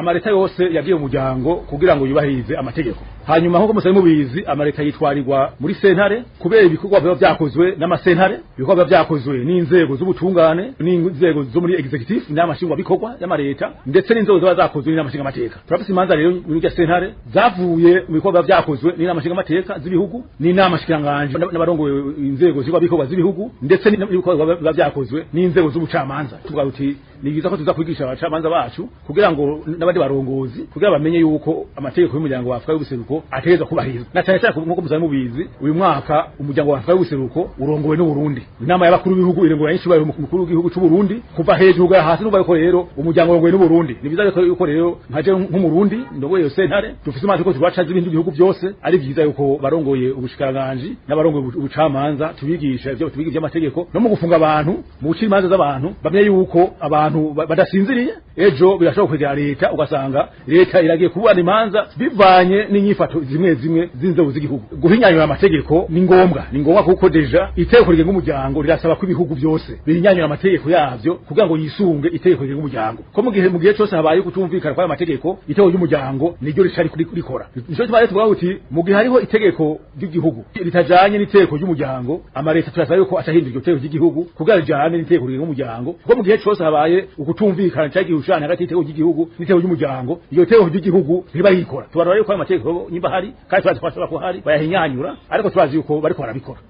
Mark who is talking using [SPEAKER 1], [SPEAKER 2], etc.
[SPEAKER 1] amareta yose yagiye mu muryango kugira ngo yubahirize amategeko. Hanyuma nko musari mubizi amareta yitwarirwa muri sentare kubera ibikorwa biba byakozwe n'amasentare, ibikorwa biba byakozwe n'inzego z'ubutungane, n'inzego zo muri executive n'amashingwa bikorwa y'amareta, ndetse n'inzego ziba zakozwe n'amashinga amateka. Turafise imanza rero muri ya sentare zavuye mu bikorwa byakozwe n'amashinga amateka z'ibihugu n'amashikiranganje n'abarongoye inzego ziba bikorwa z'ibihugu, ndetse n'ibikorwa biba byakozwe n'inzego z'ubucamanza. Tuvuga uti ni byiza ko tuza kwigisha abacamanza bacu kugira ngo n'abandi barongozi kugira bamenye yuko amategeko y'umuryango wa Afrika y'ubuseruko ategeza kubahirizwa. Na cyane cyane nko musari mubizi uyu mwaka umuryango wa Afrika y'ubuseruko urongowe n'u Burundi. Inama y'abakuru b'ibihugu irengura y'inshuro y'umukuru w'igihugu cy'u Burundi kuva hejuru ga hasi n'uba yuko rero umuryango urongowe n'u Burundi. Ni byiza yuko rero nkaje nk'umurundi ndogoye yo sentare dufise imanza ko tubaca z'ibindi bihugu byose ari byiza yuko barongoye ubushikiranganje n'abarongoye ubucamanza tubigisha ibyo tubigisha amategeko no mu gufunga abantu mu gucira imanza z'abantu bamenye yuko abantu badasinziriye ejo birashobora kwegera leta ugasanga leta iragiye kubana imanza bivanye n'inyifato zimwe z'inzego z'igihugu. Guhinyanyura amategeko ni ngombwa kuko deja itegeko rigenga umuryango rirasaba ko ibihugu byose bihinyanyura amategeko yavyo kugira ngo yisunge itegeko rigenga umuryango. Ko mu gihe cyose habaye kutumvikana kwa amategeko itegeko ry'umuryango niryo ricari kurikora. Nico twaye tuvuga uti mu gihe hariho itegeko ry'igihugu ritajanye n'itegeko ry'umuryango amareta turasaba yuko atahindura iryo tegeko ry'igihugu kugira rijane n'itegeko rigenga umuryango. Ko mu gihe cyose habaye ukutumvikana cyangwa ihushana hagati y'itegeko ry'igihugu n'itegeko ry'umuryango iyo tegeko ry'igihugu riba yikora. Tubarora yuko amategeko nyimba hari kandi twashobora ko hari bayahinyanyura ariko twazi yuko bariko barabikora.